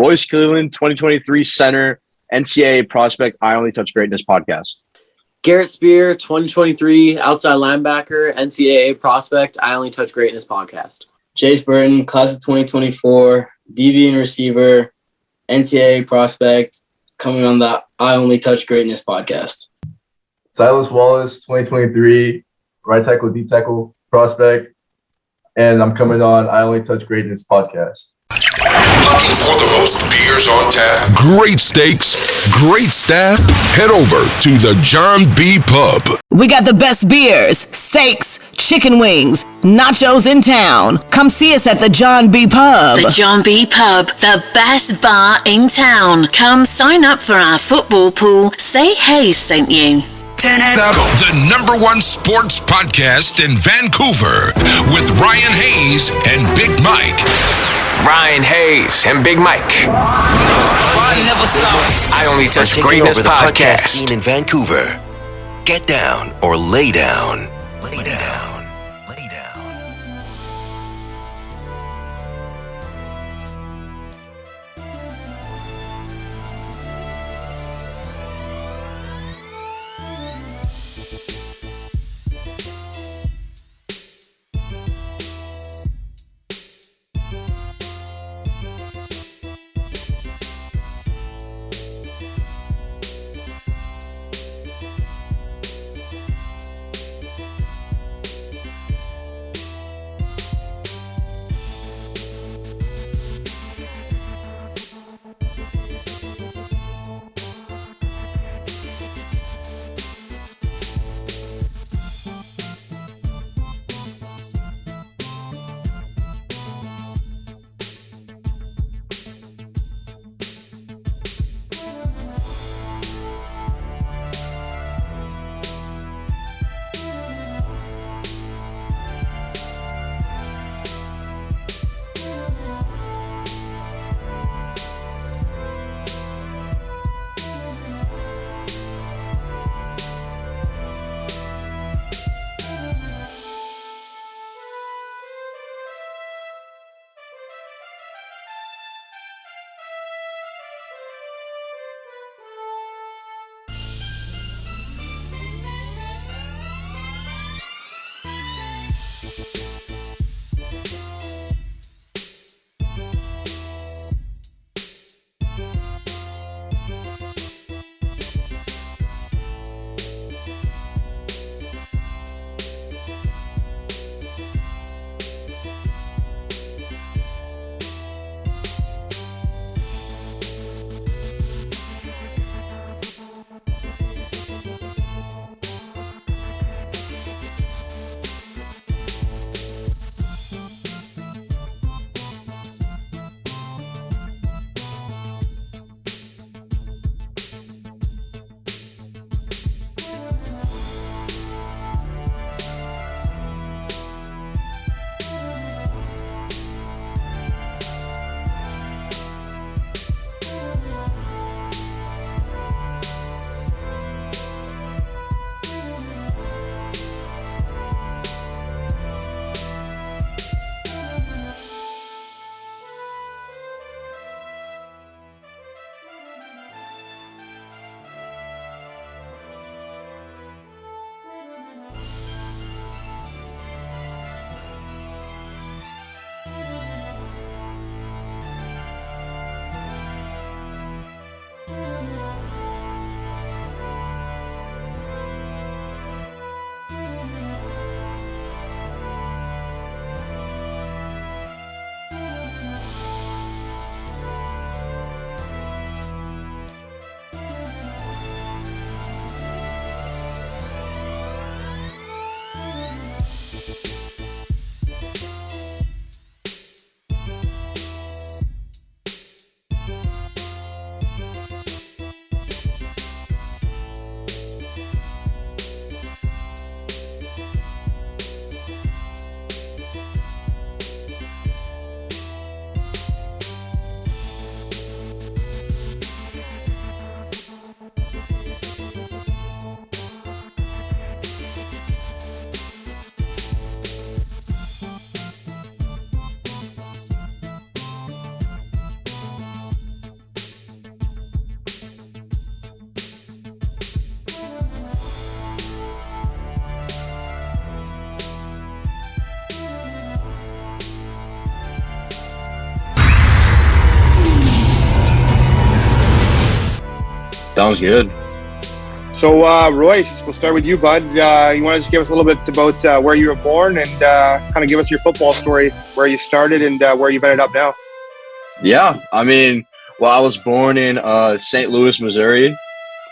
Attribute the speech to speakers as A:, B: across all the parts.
A: Roice Cleeland, 2023 center, NCAA prospect, I Only Touch Greatness podcast.
B: Garrett Speer, 2023 outside linebacker, NCAA prospect, I Only Touch Greatness podcast.
C: Jace Burton, class of 2024, DB and receiver, NCAA prospect, coming on the I Only Touch Greatness podcast.
D: Sylus Wallace, 2023, right tackle, D tackle prospect, and I'm coming on I Only Touch Greatness podcast.
E: Looking for the most beers on tap? Great steaks, great staff? Head over to the John B. Pub.
F: We got the best beers, steaks, chicken wings, nachos in town. Come see us at the John B. Pub.
G: The John B. Pub, the best bar in town. Come sign up for our football pool. Say Hayes sent you.
E: The #1 sports podcast in Vancouver with Ryan Hayes and Big Mike.
H: Ryan Hayes and Big Mike. I Only Touch Greatness podcast.
I: Scene in Vancouver. Get down or lay down. Lay down.
A: Sounds good.
J: So, Roice, we'll start with you, bud. You want to just give us a little bit about where you were born and kind of give us your football story, where you started and where you've ended up now?
A: Yeah, I mean, I was born in St. Louis, Missouri,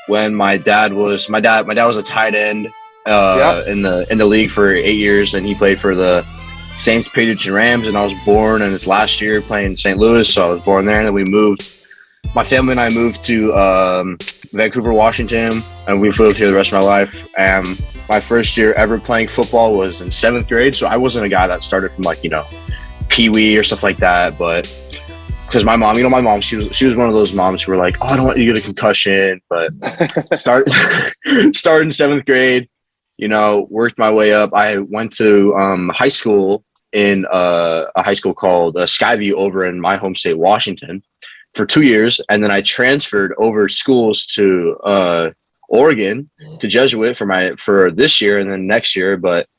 A: when my dad was a tight end in the league for 8 years, and he played for the Saints, Patriots, and Rams. And I was born in his last year playing in St. Louis, so I was born there. And then we moved. My family and I moved to Vancouver, Washington, and we've lived here the rest of my life. And my first year ever playing football was in 7th grade, so I wasn't a guy that started from Pee-wee or stuff like that, but because my mom, she was one of those moms who were like, oh, I don't want you to get a concussion, but started in 7th grade, worked my way up. I went to high school in a high school called Skyview over in my home state, Washington, for 2 years. And then I transferred over schools to Oregon, to Jesuit for this year and then next year. But,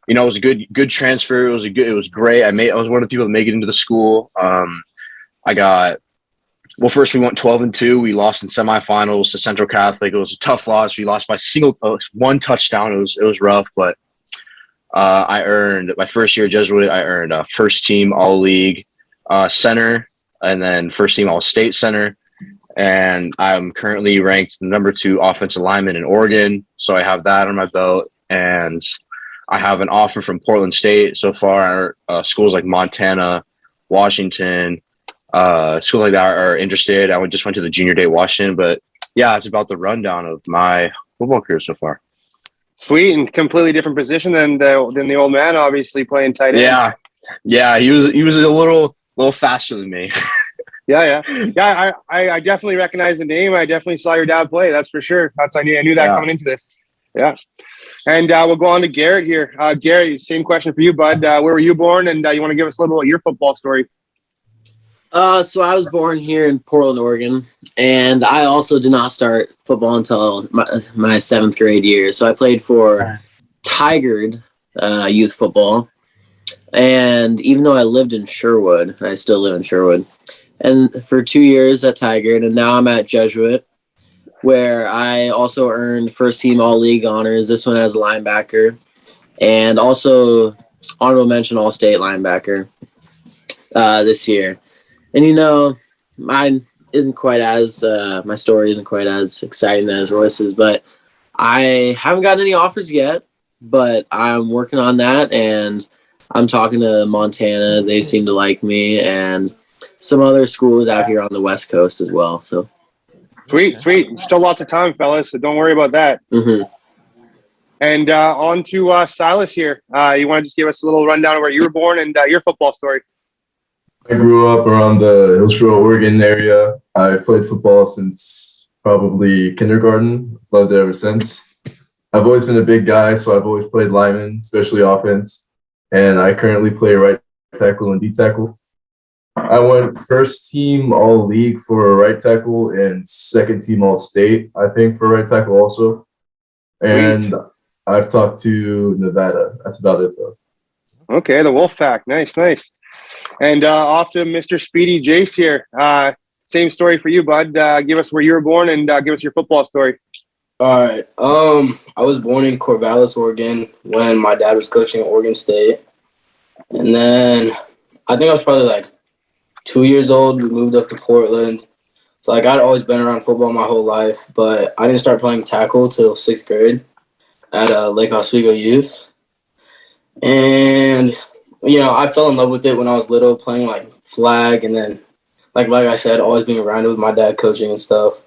A: it was a good transfer. It was great. I was one of the people to make it into the school. First we went 12-2. We lost in semifinals to Central Catholic. It was a tough loss. We lost by one touchdown. It was rough, but I earned my first year at Jesuit. I earned a first team all league center, and then first team all state center. And I'm currently ranked number 2 offensive lineman in Oregon. So I have that on my belt, and I have an offer from Portland State so far. Schools like Montana, Washington, schools like that are interested. I just went to the junior day at Washington, but yeah, it's about the rundown of my football career so far.
J: Sweet, and completely different position than the old man, obviously playing tight end.
A: Yeah, he was a little faster than me.
J: Yeah. I definitely recognize the name. I definitely saw your dad play. That's for sure. I knew that coming into this. Yeah. And we'll go on to Garrett here. Garrett, same question for you, bud. Where were you born? And you want to give us a little about your football story?
B: So I was born here in Portland, Oregon, and I also did not start football until my 7th grade year. So I played for Tigard youth football, and even though I lived in Sherwood, I still live in Sherwood, and for 2 years at Tigard, and now I'm at Jesuit, where I also earned first team all league honors, this one as a linebacker, and also honorable mention all state linebacker this year. And mine isn't quite as my story isn't quite as exciting as Royce's, but I haven't gotten any offers yet, but I'm working on that, and I'm talking to Montana. They seem to like me, and some other schools out here on the West Coast as well. So
J: sweet. Still lots of time, fellas, so don't worry about that.
B: Mm-hmm.
J: And on to Sylus here. You want to just give us a little rundown of where you were born and your football story?
D: I grew up around the Hillsboro, Oregon area. I've played football since probably kindergarten. Loved it ever since. I've always been a big guy, so I've always played lineman, especially offense. And I currently play right tackle and D tackle. I went first team all league for right tackle and second team all state, I think, for right tackle also. And sweet. I've talked to Nevada. That's about it, though.
J: Okay, the Wolfpack. Nice. And off to Mr. Speedy Jace here. Same story for you, bud. Give us where you were born and give us your football story.
C: All right. I was born in Corvallis, Oregon, when my dad was coaching at Oregon State. And then I think I was probably 2 years old. We moved up to Portland. So I'd always been around football my whole life, but I didn't start playing tackle till 6th grade at Lake Oswego Youth. And I fell in love with it when I was little, playing flag, and then like I said, always being around it with my dad coaching and stuff.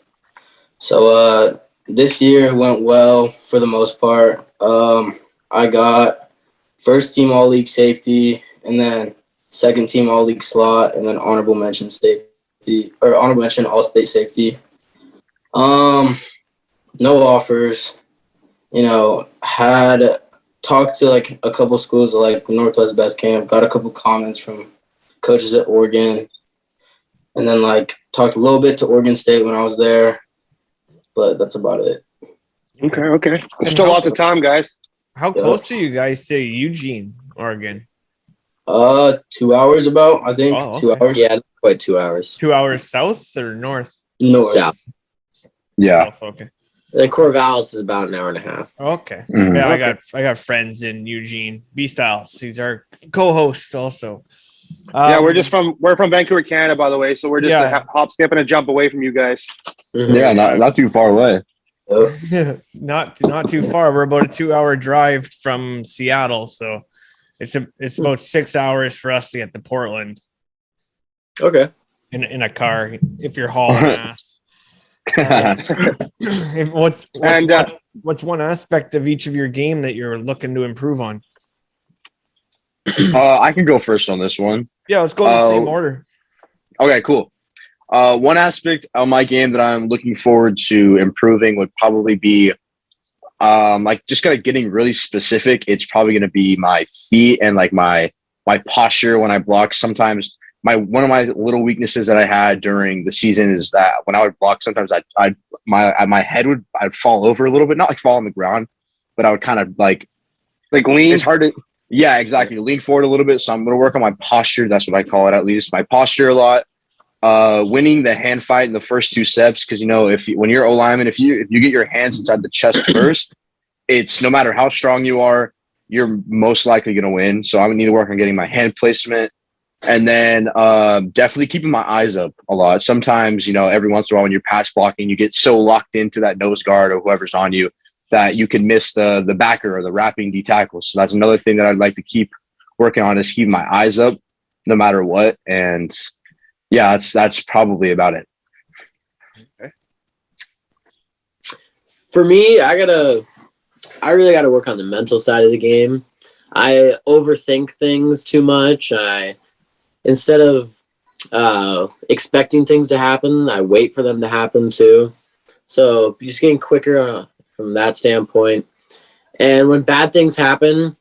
C: So this year went well for the most part. I got first team all league safety, and then second team all league slot, and then honorable mention all state safety. No offers. Had talked to a couple schools like Northwest Best Camp, got a couple comments from coaches at Oregon, and then talked a little bit to Oregon State when I was there, but that's about it.
J: Okay. There's still lots of time, guys.
K: How close are you guys to Eugene, Oregon?
C: 2 hours about, I think.
K: Oh, okay.
C: 2 hours.
B: Yeah, quite 2 hours.
K: 2 hours south or north?
C: North.
B: South.
A: Yeah.
K: Okay.
B: And then Corvallis is about an hour and a half.
K: Okay.
A: Mhm.
K: Yeah,
J: Okay.
K: I got friends in Eugene. B Styles. He's our co-host also.
J: Yeah, we're from Vancouver, Canada, by the way. So we're just a hop, skip, and a jump away from you guys.
A: Yeah, not too far away.
K: not too far. We're about a 2-hour drive from Seattle, so it's about 6 hours for us to get to Portland.
B: Okay.
K: In a car if you're hauling ass. What's one aspect of each of your game that you're looking to improve on?
A: I can go first on this one.
K: Yeah, let's go in the same order.
A: Okay, cool. One aspect of my game that I'm looking forward to improving would probably be like just kind of getting really specific. It's probably going to be my feet and like my posture when I block. Sometimes one of my little weaknesses that I had during the season is that when I would block, sometimes my head I'd fall over a little bit, not like fall on the ground, but I would kind of like
J: lean.
A: It's hard to. Yeah, exactly. Lean forward a little bit. So I'm going to work on my posture. That's what I call it, at least. My posture a lot. Winning the hand fight in the first 2 steps, because when you're O-lineman, if you get your hands inside the chest first, it's no matter how strong you are, you're most likely going to win. So I would need to work on getting my hand placement, and then definitely keeping my eyes up a lot. Sometimes every once in a while when you're pass blocking, you get so locked into that nose guard or whoever's on you that you can miss the backer or the wrapping D tackle. So that's another thing that I'd like to keep working on, is keeping my eyes up no matter what. And yeah, that's probably about it.
B: Okay. For me, I really gotta work on the mental side of the game. I overthink things too much. Instead of expecting things to happen, I wait for them to happen too. So just getting quicker from that standpoint. And when bad things happen,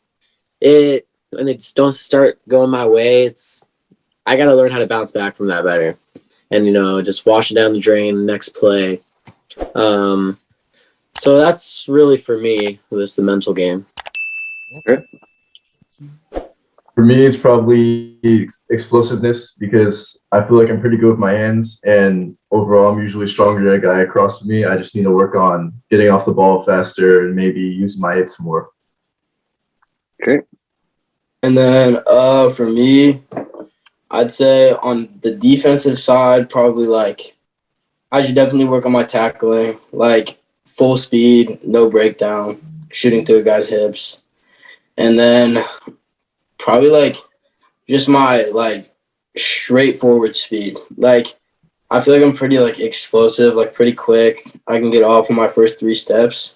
B: and they just don't start going my way, I got to learn how to bounce back from that better. And, just wash it down the drain, next play. So that's really for me, the mental game.
D: Okay. For me, it's probably explosiveness, because I feel like I'm pretty good with my hands, and overall, I'm usually stronger than a guy across from me. I just need to work on getting off the ball faster and maybe using my hips more.
J: Okay.
C: And then for me, I'd say on the defensive side, probably I should definitely work on my tackling, full speed, no breakdown, shooting through a guy's hips. And then probably just my straightforward speed. I feel like I'm pretty explosive, pretty quick. I can get off on my first 3 steps,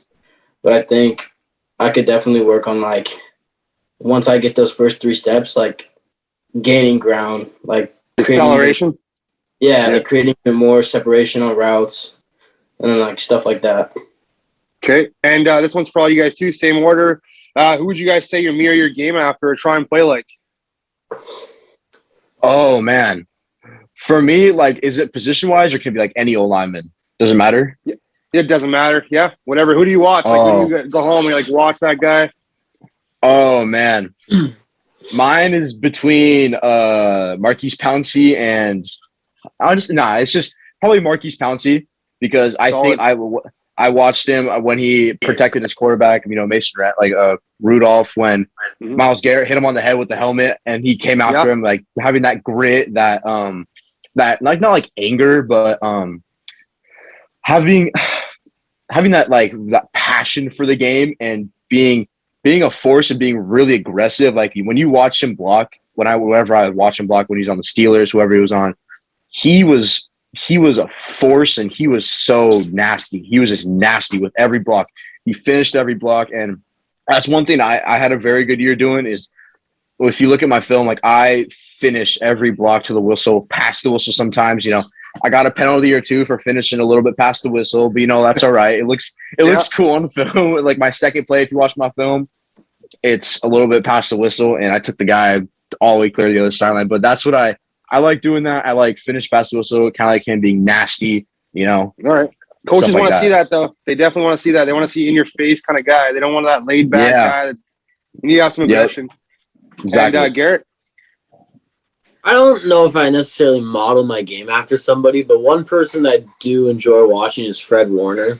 C: but I think I could definitely work on once I get those first 3 steps, gaining ground,
J: acceleration.
C: Creating even more separation on routes, and then stuff like that.
J: Okay, and this one's for all you guys too. Same order. Who would you guys say you mirror your game after or try and play like?
A: Oh man, for me, is it position wise or can it be any old lineman? Does it matter?
J: Yeah, it doesn't matter. Yeah, whatever. Who do you watch? When you go home and watch that guy.
A: Oh man, mine is between Marquise Pouncey and it's just probably Marquise Pouncey, because I think I watched him when he protected his quarterback, Mason Rudolph, when Myles Garrett hit him on the head with the helmet and he came after him, having that grit, that not anger, but having that that passion for the game and being a force and being really aggressive. When you watch him block, whenever I watch him block when he's on the Steelers, whoever he was on, he was a force, and he was so nasty. He was just nasty with every block. He finished every block, and that's one thing I had a very good year doing is, if you look at my film, I finish every block to the whistle, past the whistle sometimes. I got a penalty or 2 for finishing a little bit past the whistle, but that's all right. It looks cool on film. My second play, if you watch my film, it's a little bit past the whistle, and I took the guy all the way clear to the other sideline. But that's what I like doing that. I finish past the whistle, kind of him being nasty,
J: All right. Coaches want to see that, though. They definitely want to see that. They want to see in-your-face kind of guy. They don't want that laid-back guy. You need to have some aggression.
A: Exactly.
J: And Garrett?
B: I don't know if I necessarily model my game after somebody, but one person I do enjoy watching is Fred Warner.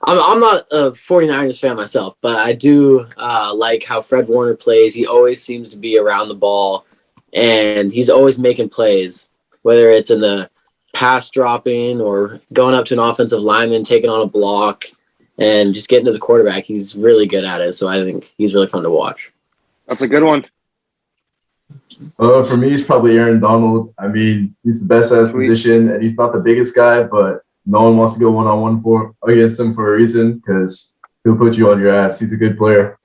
B: I'm not a 49ers fan myself, but I do like how Fred Warner plays. He always seems to be around the ball, and he's always making plays, whether it's in the pass dropping or going up to an offensive lineman, taking on a block, and just getting to the quarterback. He's really good at it, so I think he's really fun to watch.
J: That's a good one.
D: For me, it's probably Aaron Donald. I mean, he's the best at his position, and he's not the biggest guy, but no one wants to go one-on-one against him for a reason because he'll put you on your ass. He's a good player.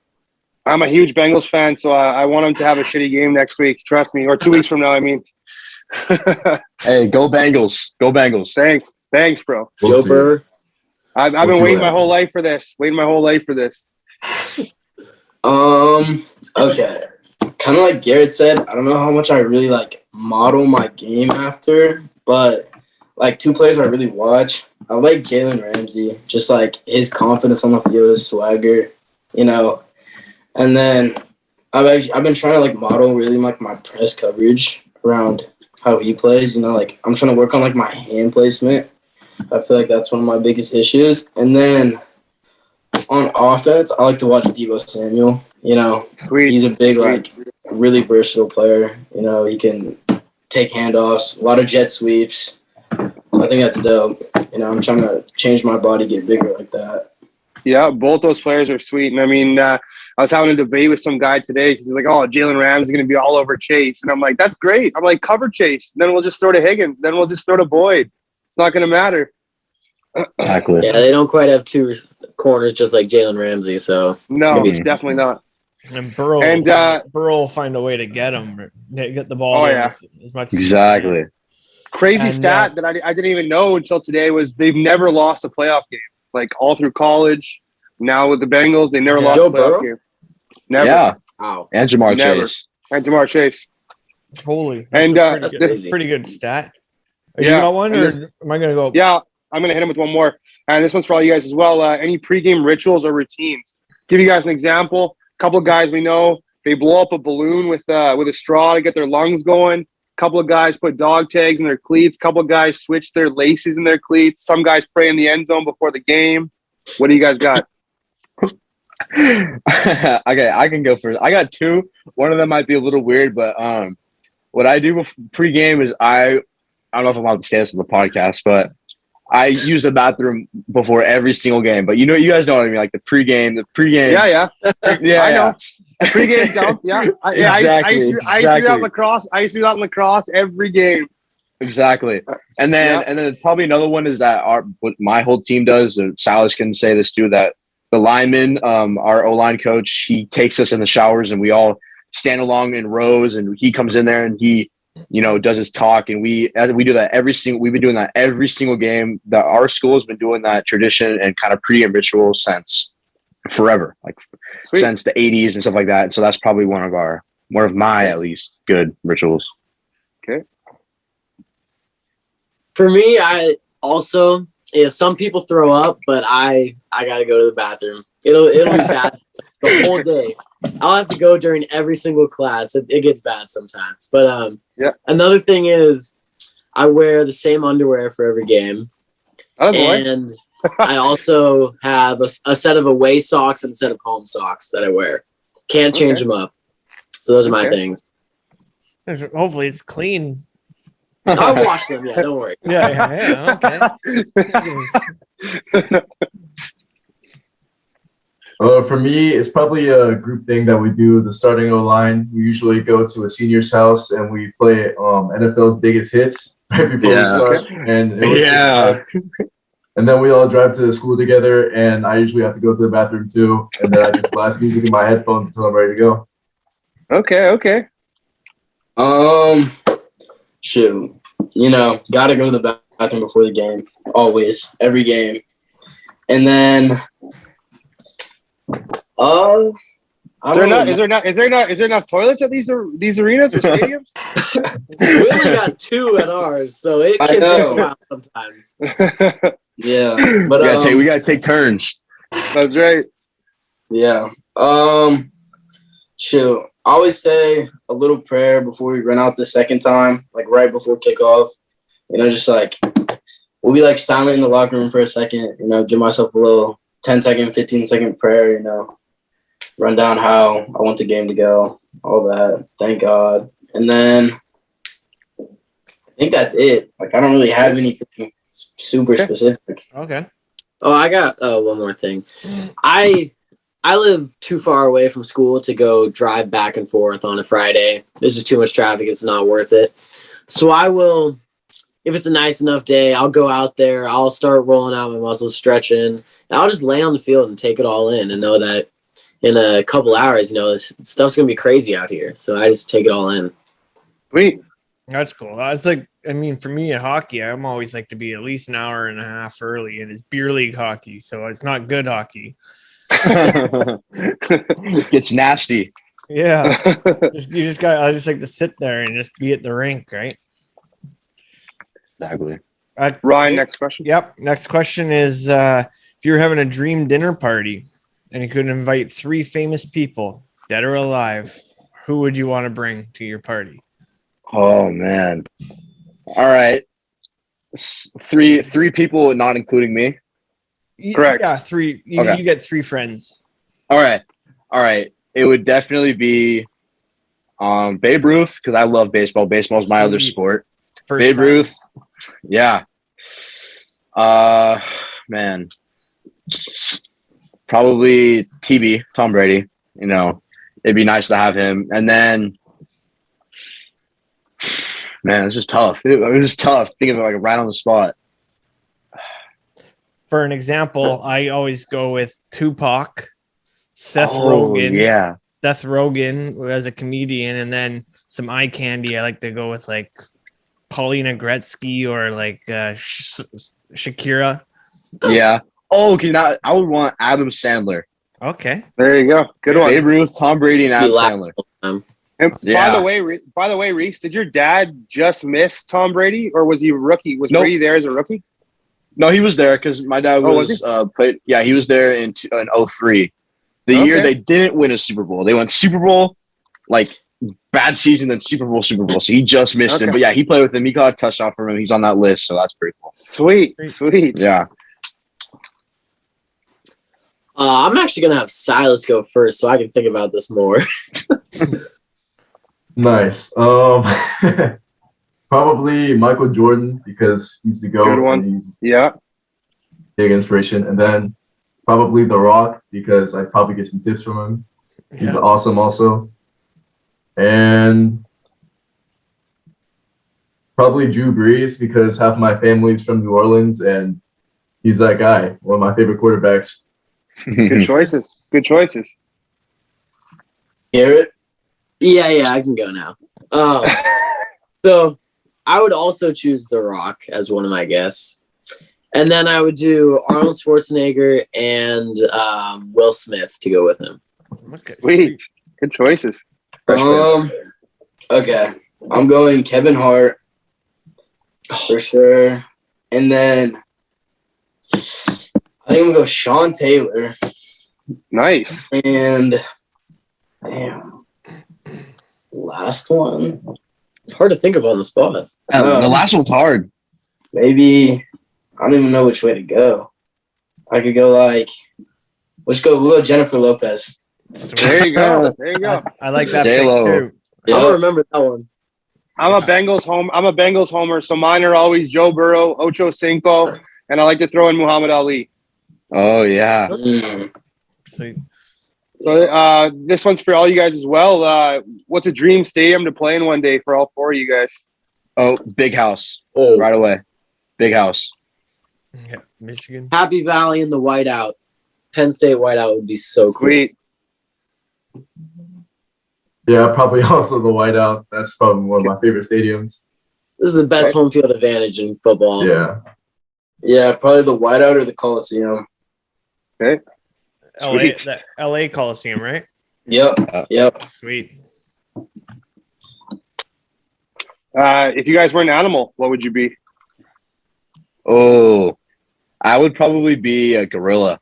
J: I'm a huge Bengals fan, so I want him to have a shitty game next week. Trust me, or 2 weeks from now. I mean,
A: hey, go Bengals! Go Bengals!
J: Thanks, bro.
B: Joe Burr.
J: I've been waiting my whole life for this.
C: Okay. Kind of like Garrett said, I don't know how much I really like model my game after, but like two players I really watch. I like Jalen Ramsey, just like his confidence on the field, his swagger, you know. And then I've been trying to like model really like my press coverage around how he plays. You know, like I'm trying to work on like my hand placement. I feel like that's one of my biggest issues. And then on offense, I like to watch Deebo Samuel. You know, he's a big like really versatile player. You know, he can take handoffs, a lot of jet sweeps. So I think that's dope. You know, I'm trying to change my body, get bigger like that.
J: Yeah, both those players are sweet. And I mean, I was having a debate with some guy today because he's like, oh, Jalen Ramsey is going to be all over Chase. And I'm like, that's great. I'm like, cover Chase. Then we'll just throw to Higgins. Then we'll just throw to Boyd. It's not going to matter.
A: Exactly.
B: Yeah, they don't quite have two corners just like Jalen Ramsey. So
J: no, it's definitely not.
K: And Burrow will find a way to get the ball as much
A: exactly.
J: Crazy stat that I didn't even know until today was they've never lost a playoff game. Like all through college, now with the Bengals, they never lost a playoff game. Never.
A: Yeah.
B: Wow.
A: And Jamar Chase.
J: And Jamar Chase.
K: Holy.
J: That's
K: a pretty good stat.
J: You
K: got one, or am I going to go?
J: Yeah, I'm going to hit him with one more. And this one's for all you guys as well. Any pregame rituals or routines? Give you guys an example. A couple of guys we know, they blow up a balloon with a straw to get their lungs going. A couple of guys put dog tags in their cleats. A couple of guys switch their laces in their cleats. Some guys pray in the end zone before the game. What do you guys got?
A: Okay, I can go first. I got two. One of them might be a little weird, but what I do pregame is I don't know if I'm allowed to say this on the podcast, but I use the bathroom before every single game. But you guys know what I mean, like the pregame.
J: Yeah.
A: yeah.
J: I know. Pregame dump. Yeah. I used to do that in lacrosse. I used to do that in lacrosse every game.
A: Exactly. And then probably another one is that what my whole team does, and Sylus can say this too, that the lineman, our O-line coach, he takes us in the showers and we all stand along in rows, and he comes in there and he, does his talk, and we do that we've been doing that every single game. That our school has been doing that tradition and kind of pregame ritual since forever, like since the 80s and stuff like that. And so that's probably one of my at least good rituals.
J: Okay.
B: For me, I also some people throw up, but I gotta go to the bathroom. It'll be bad the whole day. I'll have to go during every single class. It gets bad sometimes. But another thing is I wear the same underwear for every game.
J: Oh, boy.
B: And I also have a set of away socks and a set of home socks that I wear. Can't change them up. So those are my things.
K: Hopefully it's clean.
B: I'll wash them. Yeah, don't worry.
K: Yeah. Okay.
D: For me, it's probably a group thing that we do. The starting O-line, we usually go to a senior's house and we play NFL's biggest hits right before we start. Okay. And then we all drive to the school together, and I usually have to go to the bathroom too. And then I just blast music in my headphones until I'm ready to go.
J: Okay.
C: Shoot. Gotta go to the bathroom before the game. Always. Every game. And then
J: is there enough toilets at these arenas or stadiums?
B: We only got two at ours, so it can take a while sometimes.
C: Yeah. But
A: we gotta take turns.
J: That's right.
C: Yeah. Shoot. I always say a little prayer before we run out the second time, like right before kickoff. Just like we'll be like silent in the locker room for a second, give myself a little 10-second, 15-second prayer, run down how I want the game to go, all that. Thank God. And then I think that's it. Like, I don't really have anything super specific.
K: Okay.
B: Oh, I got one more thing. I live too far away from school to go drive back and forth on a Friday. There's just too much traffic. It's not worth it. So I will, if it's a nice enough day, I'll go out there. I'll start rolling out my muscles, stretching. And I'll just lay on the field and take it all in and know that in a couple hours, this stuff's going to be crazy out here. So I just take it all in.
J: Sweet.
K: That's cool. It's like, for me in hockey, I'm always like to be at least an hour and a half early, and it's beer league hockey, so it's not good hockey.
A: Gets nasty.
K: Yeah. I just like to sit there and just be at the rink, right?
A: Exactly.
J: Ryan, next question.
K: Yep. Next question is if you were having a dream dinner party and you could invite 3 famous people, dead or alive, who would you want to bring to your party?
A: Oh man. All right. 3 people, not including me.
J: Correct.
K: Yeah, 3. You get 3 friends.
A: All right. It would definitely be Babe Ruth, because I love baseball. Baseball is my other sport. Babe Ruth. Yeah. Man. Probably TB, Tom Brady. It'd be nice to have him. And then, man, it's just tough. It was just tough thinking of like right on the spot.
K: For an example, I always go with Tupac, Seth Rogen.
A: Yeah.
K: Seth Rogen as a comedian, and then some eye candy. I like to go with like Paulina Gretzky or like Shakira.
A: Yeah. Oh, okay. Now I would want Adam Sandler.
K: Okay.
J: There you go. Good one.
A: Babe Ruth, Tom Brady, and Adam Sandler.
J: And by the way, Reese, did your dad just miss Tom Brady, or was he a rookie? Was Brady there as a rookie?
A: No, he was there because my dad was played. Yeah, he was there in 03. The year they didn't win a Super Bowl. They went Super Bowl, like bad season, then Super Bowl. So he just missed him. But yeah, he played with him. He got a touchdown from him. He's on that list, so that's pretty cool.
J: Sweet.
A: Yeah.
B: I'm actually going to have Silas go first so I can think about this more.
D: Nice. Probably Michael Jordan, because he's the GOAT.
J: Good one. Yeah.
D: Big inspiration. And then probably The Rock, because I probably get some tips from him. He's awesome also. And probably Drew Brees, because half my family's from New Orleans and he's that guy, one of my favorite quarterbacks.
J: Good choices.
C: Garrett?
B: Yeah, I can go now. So I would also choose The Rock as one of my guests. And then I would do Arnold Schwarzenegger and Will Smith to go with him.
K: Okay.
J: Sweet. Good choices.
C: Okay. I'm going Kevin Hart for sure. And then I think I'm going to go Sean Taylor.
J: Nice.
C: And last one.
B: It's hard to think of on the spot.
A: The last one's hard.
C: Maybe I don't even know which way to go. I could go we'll go Jennifer Lopez.
J: There you go.
K: I like that
A: J-Lo.
K: pick too.
B: I'll remember that one.
J: I'm a Bengals homer, so mine are always Joe Burrow, Ocho Cinco, and I like to throw in Muhammad Ali.
A: Oh yeah.
K: Sweet.
J: So this one's for all you guys as well. What's a dream stadium to play in one day for all 4 of you guys?
A: Oh, Big House. Oh, right away. Big House.
K: Yeah, Michigan.
B: Happy Valley and the Whiteout. Penn State Whiteout would be so cool.
J: Sweet.
D: Yeah, probably also the Whiteout. That's probably one of my favorite stadiums.
B: This is the best home field advantage in football.
D: Yeah.
C: Yeah, probably the Whiteout or the Coliseum.
J: Okay.
K: LA Coliseum, right?
C: Yep.
K: Sweet.
J: If you guys were an animal, what would you be?
A: Oh, I would probably be a gorilla.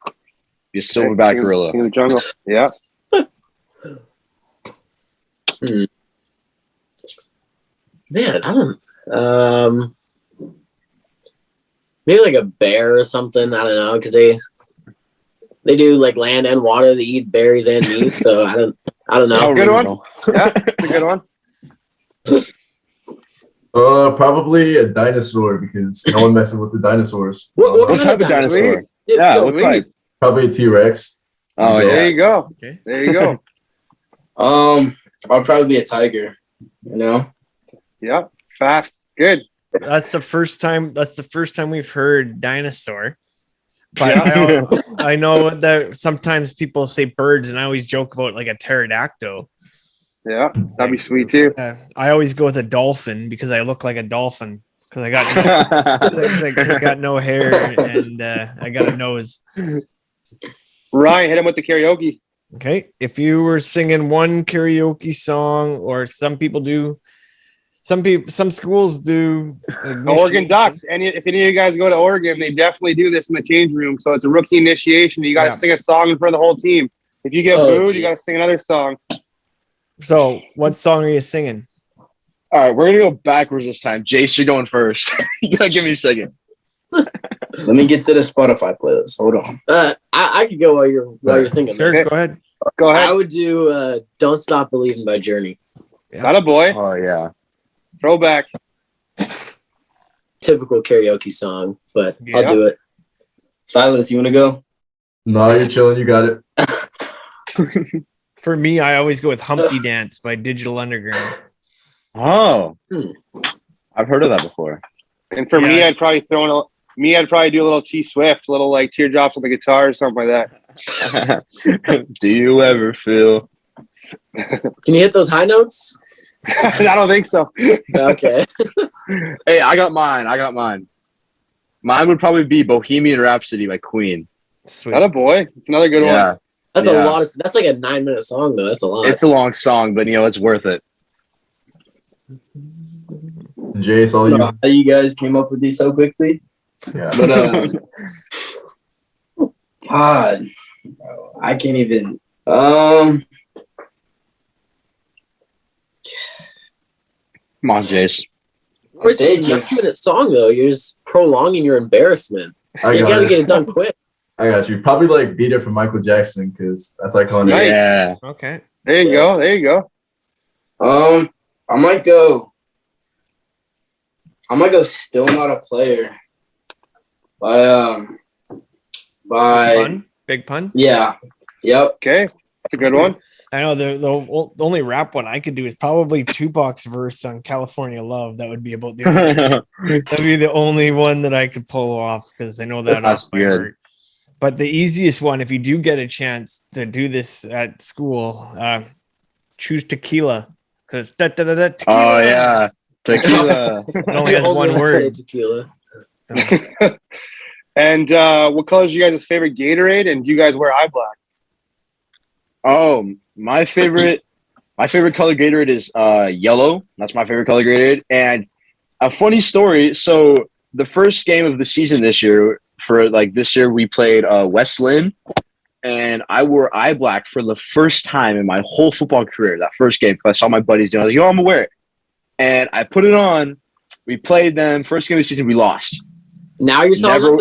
A: Be a silverback gorilla.
J: In the jungle. Yeah.
B: Man, I don't. Maybe like a bear or something. I don't know, because they do like land and water. They eat berries and meat. So I don't know.
J: Good one. Yeah, it's a good one.
D: Probably a dinosaur because no one messes with the dinosaurs.
B: What
A: type of dinosaur? Yeah, what type?
D: Probably a T-Rex.
A: Oh, yeah.
J: There you go.
K: Okay.
J: There you go.
C: I'll probably be a tiger. You know.
J: Yeah, fast. Good.
K: That's the first time we've heard dinosaur. But I know that sometimes people say birds, and I always joke about like a pterodactyl.
J: Yeah, that'd be sweet too.
K: I always go with a dolphin because I look like a dolphin because I got I got no hair and I got a nose.
J: Ryan, hit him with the karaoke.
K: Okay, if you were singing one karaoke song, or some people do, some schools do.
J: Oregon Ducks. If any of you guys go to Oregon, they definitely do this in the change room. So it's a rookie initiation. You got to sing a song in front of the whole team. If you get booed, you got to sing another song.
K: So, what song are you singing?
A: All right, we're gonna go backwards this time. Jace, you're going first. You gotta give me a second.
C: Let me get to the Spotify playlist. Hold on.
B: I could go while you're thinking.
K: Sure,
B: this.
K: go ahead.
J: Go ahead.
B: I would do "Don't Stop Believing" by Journey.
J: Not a boy.
A: Oh yeah.
J: Throwback.
B: Typical karaoke song, but I'll do it.
C: Sylus, you want to go?
D: No, you're chilling. You got it.
K: For me, I always go with Humpty Dance by Digital Underground.
A: Oh. I've heard of that before.
J: And for me, I'd probably do a little T Swift, little like teardrops on the guitar or something like that.
A: Do you ever feel?
B: Can you hit those high notes?
J: I don't think so.
B: Okay.
A: Hey, I got mine. Mine would probably be Bohemian Rhapsody by Queen.
K: Sweet.
J: Not a boy. It's another good one.
B: That's a lot. That's like a 9-minute song, though. That's a lot.
A: It's a long song, but it's worth it.
D: Jace, all you.
C: How you guys came up with these so quickly?
D: Yeah.
C: But God, I can't even.
A: Come on, Jace.
B: It's a 9-minute song, though. You're just prolonging your embarrassment. You gotta get it done quick.
D: I got you. Probably like Beat It from Michael Jackson because that's iconic.
J: Nice.
A: Yeah.
K: Okay.
J: There you go. There you go.
C: I might go Still Not a Player by
K: Big Pun.
C: Yeah. Yep.
J: Okay. That's a good one.
K: I know the only rap one I could do is probably Tupac's verse on California Love. That would be about the only one that I could pull off because I know that off by heart. But the easiest one, if you do get a chance to do this at school, choose Tequila because tequila.
A: Oh yeah, tequila.
K: It only has one word.
B: Tequila.
K: So.
J: And what color is you guys' favorite Gatorade? And do you guys wear eye black?
A: Oh, my favorite color Gatorade is yellow. That's my favorite color Gatorade. And a funny story. So the first game of the season this year, we played West Lynn, and I wore eye black for the first time in my whole football career. That first game, because I saw my buddies doing it. I was like, I'm gonna wear it, and I put it on. We played them. First game of the season, we lost.
B: Now you're telling us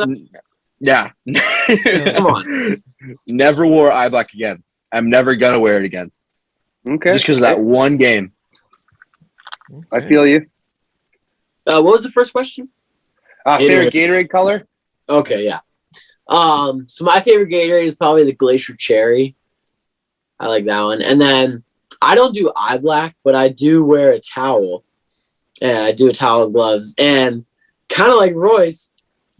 B: that?
A: Yeah.
B: Come on.
A: Never wore eye black again. I'm never gonna wear it again.
J: Okay.
A: Just because of that one game.
J: I feel you.
B: What was the first question?
J: Favorite Gatorade color?
B: Okay, yeah. So my favorite Gatorade is probably the Glacier Cherry. I like that one. And then I don't do eye black, but I do wear a towel. Yeah, I do a towel and gloves. And kind of like Roice,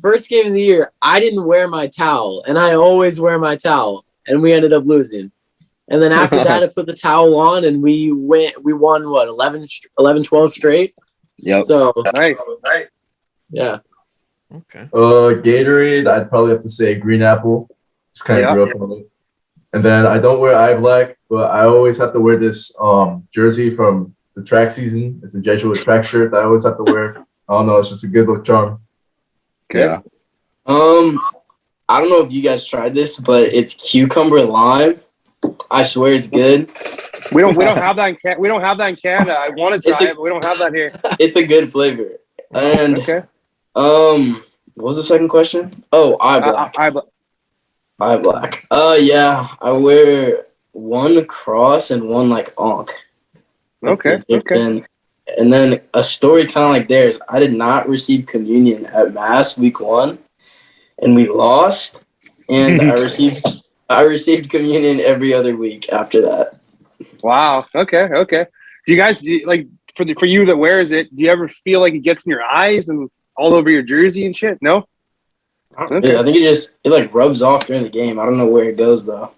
B: first game of the year, I didn't wear my towel, and I always wear my towel, and we ended up losing. And then after that, I put the towel on, and we won, 11, 12 straight?
A: Yep.
B: So,
J: nice.
B: Yeah.
K: Okay.
D: Gatorade, I'd probably have to say green apple. Just kind of grew up on it. And then I don't wear eye black, but I always have to wear this jersey from the track season. It's a Jesuit track shirt that I always have to wear. I don't know. It's just a good look charm.
J: Okay.
A: Yeah.
C: I don't know if you guys tried this, but it's cucumber lime. I swear it's good.
J: We don't have that in we don't have that in Canada. I want to try it, but we don't have that here.
C: It's a good flavor. And what was the second question? Oh, eye black. Eye black. Yeah, I wear one cross and one like ankh.
J: Okay.
C: And then a story kind of like theirs. I did not receive communion at Mass week 1, and we lost. And I received communion every other week after that.
J: Wow. Okay. Do you guys like for you that wears it? Do you ever feel like it gets in your eyes and all over your jersey and shit? No.
C: Okay. Yeah, I think it like rubs off during the game. I don't know where it goes though.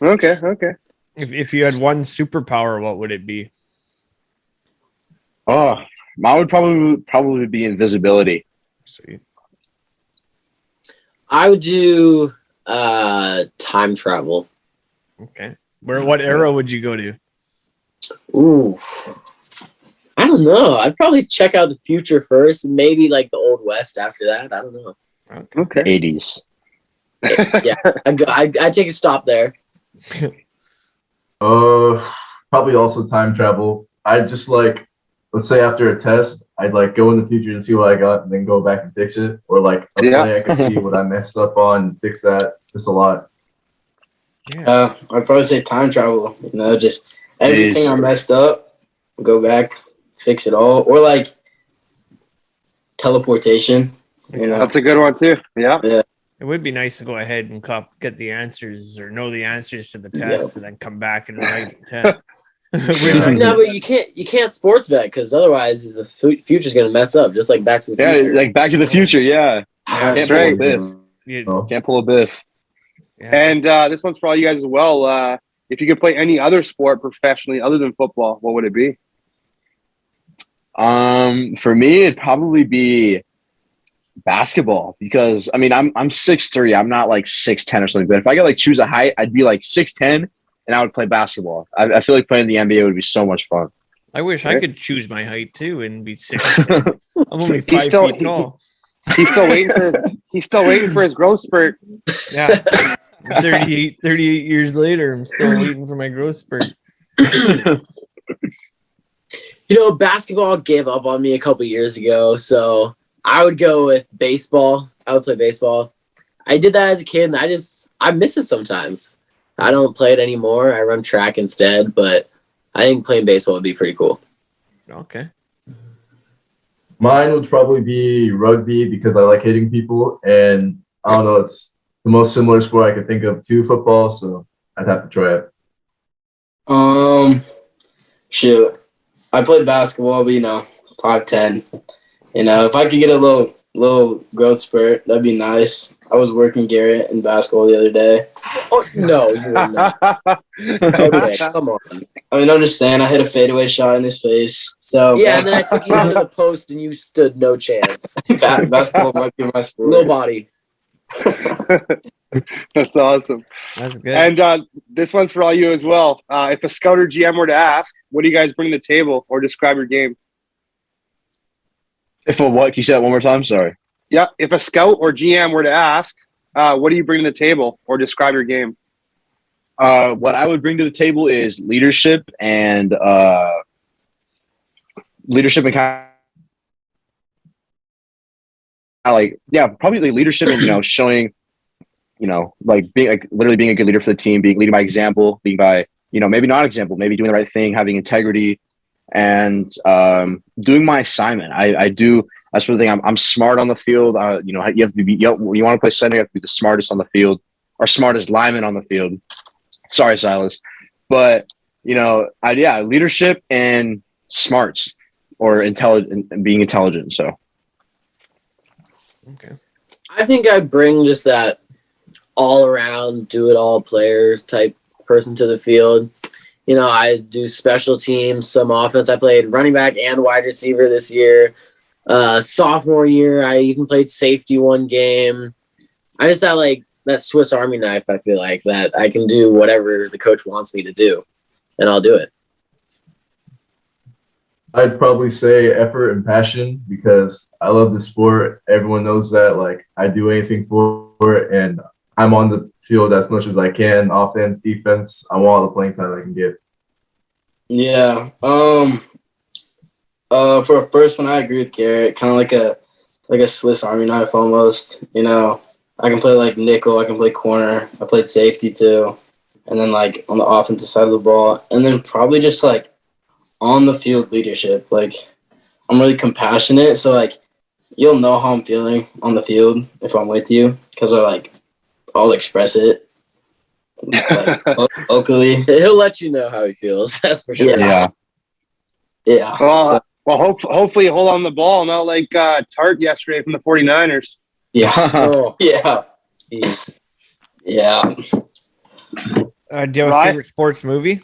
J: Okay.
K: If you had one superpower, what would it be?
A: Oh, mine would probably be invisibility.
K: See,
B: I would do time travel.
K: Okay. What era would you go to?
B: Ooh. I don't know. I'd probably check out the future first and maybe like the Old West after that. I don't know.
J: Okay.
A: 80s.
B: Yeah. I'd take a stop there.
D: Probably also time travel. I just like, let's say after a test, I'd like go in the future and see what I got and then go back and fix it. Or like a play I could see what I messed up on and fix that. Just a lot.
C: Yeah. I'd probably say time travel. You know, just everything I messed up, go back, fix it all. Or like teleportation. You know,
J: that's a good one too. Yeah.
K: It would be nice to go ahead and get the answers or know the answers to the test and then come back and write the test.
B: No, but you can't sports bet because otherwise the future's gonna mess up, just like Back to the Future.
A: Yeah, like Back to the Future. Yeah,
J: that's right.
A: Can't pull a biff.
J: Yeah. And this one's for all you guys as well. If you could play any other sport professionally other than football, what would it be?
A: For me, it'd probably be basketball because I mean I'm 6'3". I'm not like 6'10" or something. But if I could like choose a height, I'd be like 6'10", and I would play basketball. I feel like playing the NBA would be so much fun.
K: I wish I could choose my height too and be 6'10". I'm only 5 feet tall.
J: He's still waiting for his growth spurt.
K: Yeah. 38 years later, I'm still waiting for my growth spurt.
B: You know, basketball gave up on me a couple years ago, so I would go with baseball. I would play baseball. I did that as a kid, and I miss it sometimes. I don't play it anymore. I run track instead, but I think playing baseball would be pretty cool.
K: Okay.
D: Mine would probably be rugby because I like hitting people, and I don't know, it's the most similar sport I could think of to football, so I'd have to try it.
C: Shoot. I played basketball, but 5'10". If I could get a little growth spurt, that'd be nice. I was working Garrett in basketball the other day.
B: Oh no, you were not. Okay, come on.
C: I mean, I'm just saying, I hit a fadeaway shot in his face. So
B: yeah, and then I took you into the post, and you stood no chance.
C: Basketball might be my sport.
B: Low body.
J: That's awesome.
K: That's good.
J: And this one's for all you as well. If a scout or GM were to ask, what do you guys bring to the table, or describe your game?
A: If a what? Can you say that one more time? Sorry.
J: Yeah. If a scout or GM were to ask, what do you bring to the table, or describe your game?
A: What I would bring to the table is leadership and kind of like, yeah, probably like leadership and showing, like being like literally being a good leader for the team, leading by example, leading by maybe not example, maybe doing the right thing, having integrity, and doing my assignment. I do. That's one thing. I'm smart on the field. You have to be. When you want to play center, you have to be the smartest on the field, or smartest lineman on the field. Sorry, Sylus, but leadership and smarts or intelligent and being intelligent. So,
K: okay.
B: I think I bring just that all around, do it all player type person to the field. I do special teams, some offense. I played running back and wide receiver this year. Sophomore year, I even played safety one game. I just had like that Swiss Army knife. I feel like that I can do whatever the coach wants me to do, and I'll do it.
D: I'd probably say effort and passion because I love the sport. Everyone knows that. Like, I do anything for it, and I'm on the field as much as I can, offense, defense. I want all the playing time I can get.
C: Yeah. For a first one, I agree with Garrett. Kind of like a Swiss Army knife almost. You know, I can play like nickel. I can play corner. I played safety too, and then like on the offensive side of the ball, and then probably just like on the field leadership. Like I'm really compassionate, so like you'll know how I'm feeling on the field if I'm with you because I'll express it like, locally.
B: He'll let you know how he feels. That's for sure.
A: Yeah.
C: Yeah.
J: Well, hopefully hold on the ball, not like Tart yesterday from the 49ers.
C: Yeah.
B: Oh,
C: Yeah. Jeez. Yeah.
K: Do you have a
J: Right?
K: favorite sports movie?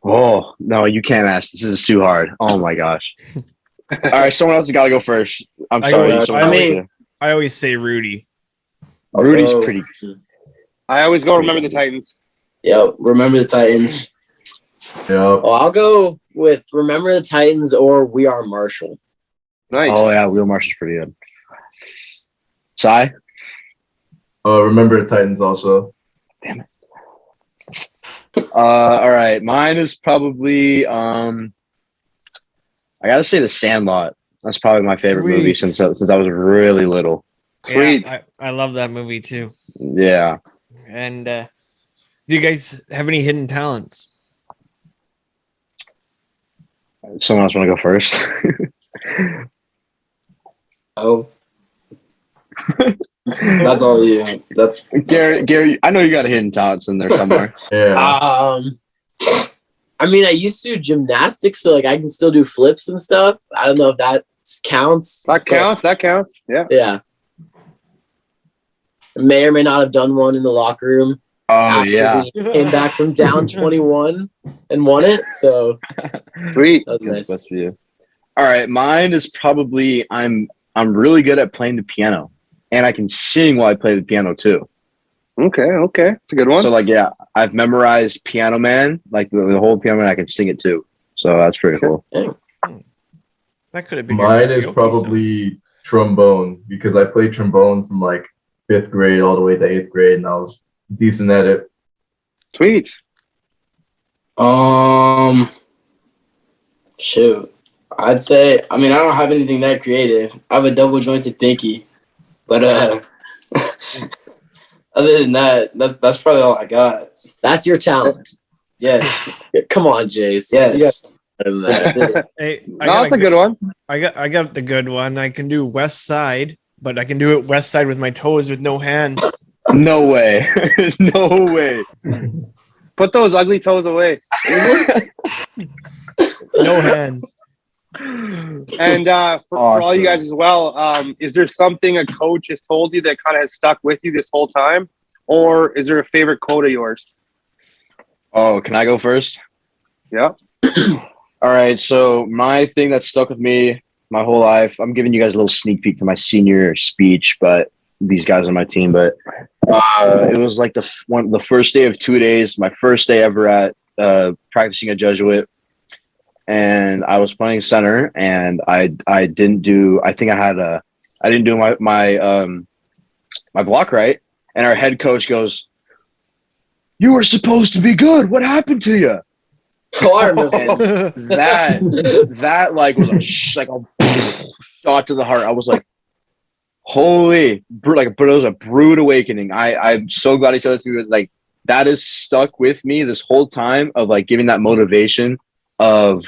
A: Oh, no, you can't ask. This is too hard. Oh, my gosh. All right, someone else has got to go first. I'm sorry.
K: I always say Rudy.
A: Rudy's pretty.
J: I always go remember the Titans.
C: Yeah. Remember the Titans.
D: Yeah.
B: well, I'll go with Remember the Titans or We Are Marshall.
J: Nice.
A: Oh, yeah, Will Marshall's pretty good. Sai?
D: Remember the Titans also.
A: Damn it. All right, mine is probably I gotta say The Sandlot. That's probably my favorite movie since I was really little.
J: Sweet.
K: Yeah, I love that movie too.
A: Yeah.
K: And do you guys have any hidden talents?
A: Someone else want to go first?
C: Oh. That's all you. That's
A: Gary. I know you got a hidden talents in there somewhere.
D: Yeah.
B: I mean, I used to do gymnastics, so like I can still do flips and stuff. I don't know if that counts.
J: That counts. That counts. Yeah.
B: Yeah. I may or may not have done one in the locker room.
A: Oh
B: after
A: yeah.
B: we came back from down 21 and won it. So
J: Sweet.
B: that was nice.
A: That's for you. All right, mine is probably I'm really good at playing the piano, and I can sing while I play the piano too.
J: Okay. It's a good one.
A: So like, yeah, I've memorized Piano Man, like the whole Piano Man. I can sing it too. So that's pretty cool.
K: That could have been
D: Mine is probably trombone because I played trombone from like 5th grade all the way to 8th grade, and I was decent at it.
J: Sweet.
C: Shoot. I'd say, I mean, I don't have anything that creative. I have a double jointed pinky, but other than that, that's probably all I got.
B: That's your talent.
C: Yes.
B: Come on, Jace.
C: Yeah.
B: You got better than that.
K: Hey,
J: That's a good one.
K: I got the good one. I can do west side, but I can do it west side with my toes with no hands.
A: No way. No way.
J: Put those ugly toes away.
K: No hands.
J: And for all you guys as well, is there something a coach has told you that kind of has stuck with you this whole time? Or is there a favorite quote of yours?
A: Oh, can I go first?
J: Yeah.
A: All right. So my thing that stuck with me my whole life, I'm giving you guys a little sneak peek to my senior speech, but these guys on my team, but it was like the first day of 2 days, my first day ever at practicing at Jesuit. And I was playing center, and I didn't do. I didn't do my block right. And our head coach goes, "You were supposed to be good. What happened to you?"
B: Oh, I remember
A: that like was a shot to the heart. I was like, "Holy!" But it was a rude awakening. I'm so glad he said it to me. Like that is stuck with me this whole time of like giving that motivation. Of,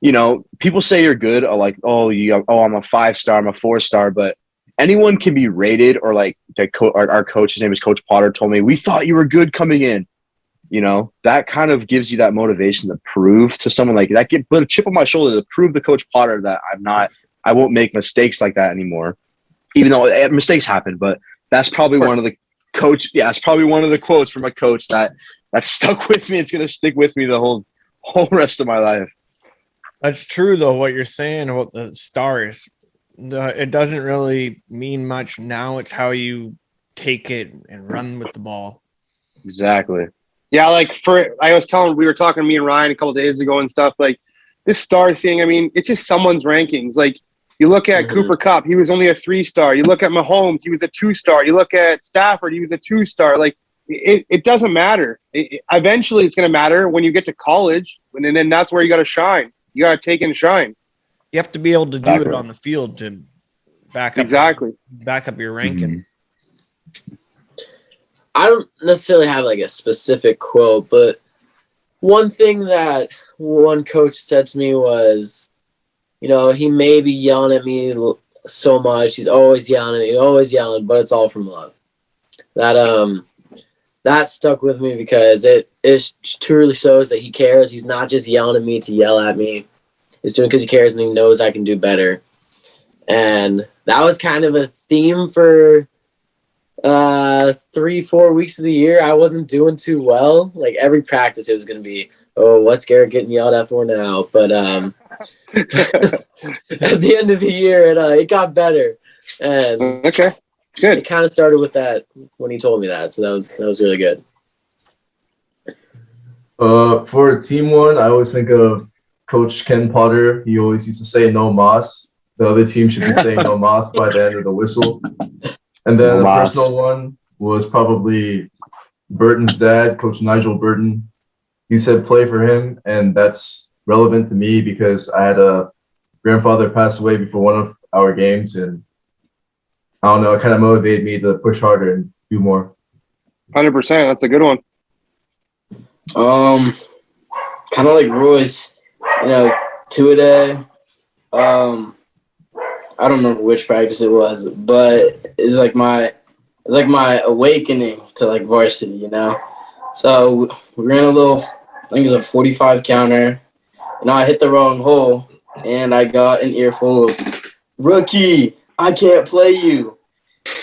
A: you know, people say you're good, or like, I'm a 5-star, I'm a 4-star, but anyone can be rated, or like our coach, his name is Coach Potter, told me, we thought you were good coming in. You know, that kind of gives you that motivation to prove to someone like that, put a chip on my shoulder to prove to Coach Potter that I won't make mistakes like that anymore, even though mistakes happen. But that's probably one of the it's probably one of the quotes from a coach that stuck with me. It's going to stick with me the whole rest of my life.
K: That's true though, what you're saying about the stars. It doesn't really mean much now. It's how you take it and run with the ball.
A: Exactly.
J: Yeah, like we were talking to me and Ryan a couple of days ago and stuff, like this star thing, I mean, it's just someone's rankings. Like you look at Cooper Kupp, he was only a 3-star. You look at Mahomes, he was a 2-star. You look at Stafford, he was a 2-star. Like it doesn't matter. Eventually, it's going to matter when you get to college, and then that's where you got to shine. You got to take and shine.
K: You have to be able to do it on the field to back up your ranking.
B: I don't necessarily have like a specific quote, but one thing that one coach said to me was, he may be yelling at me so much. He's always yelling at me, always yelling, but it's all from love. That stuck with me because it truly shows that he cares. He's not just yelling at me to yell at me. He's doing it because he cares and he knows I can do better. And that was kind of a theme for 3-4 weeks of the year. I wasn't doing too well. Like every practice it was going to be, oh, what's Garrett getting yelled at for now? But at the end of the year it got better. And
J: okay, good.
B: It kind of started with that when he told me that. So that was really good.
D: For team one, I always think of Coach Ken Potter. He always used to say no mas. The other team should be saying no mas by the end of the whistle. And then the personal one was probably Burton's dad, Coach Nigel Burton. He said play for him, and that's relevant to me because I had a grandfather pass away before one of our games, and I don't know, it kind of motivated me to push harder and do more.
J: 100%. That's a good one.
C: Kind of like Roice, two-a-day. I don't remember which practice it was, but it's like my awakening to like varsity, So we ran a little, I think it was a 45 counter. I hit the wrong hole, and I got an earful of rookie. I can't play you,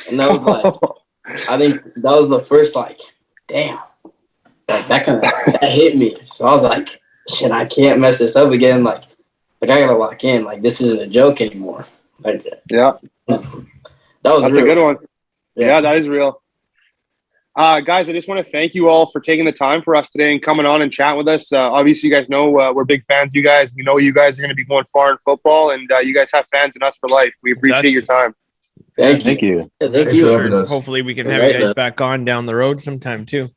C: and that was like, I think that was the first damn, that hit me. So I was like, shit, I can't mess this up again. I gotta lock in. This isn't a joke anymore.
J: Yeah,
C: that's
J: a good one. Yeah, that is real. Guys, I just want to thank you all for taking the time for us today and coming on and chatting with us. Obviously, you guys know we're big fans of you guys. We know you guys are going to be going far in football, and you guys have fans in us for life. We appreciate your time.
B: Thank you.
K: Hopefully, we can have you guys back on down the road sometime too.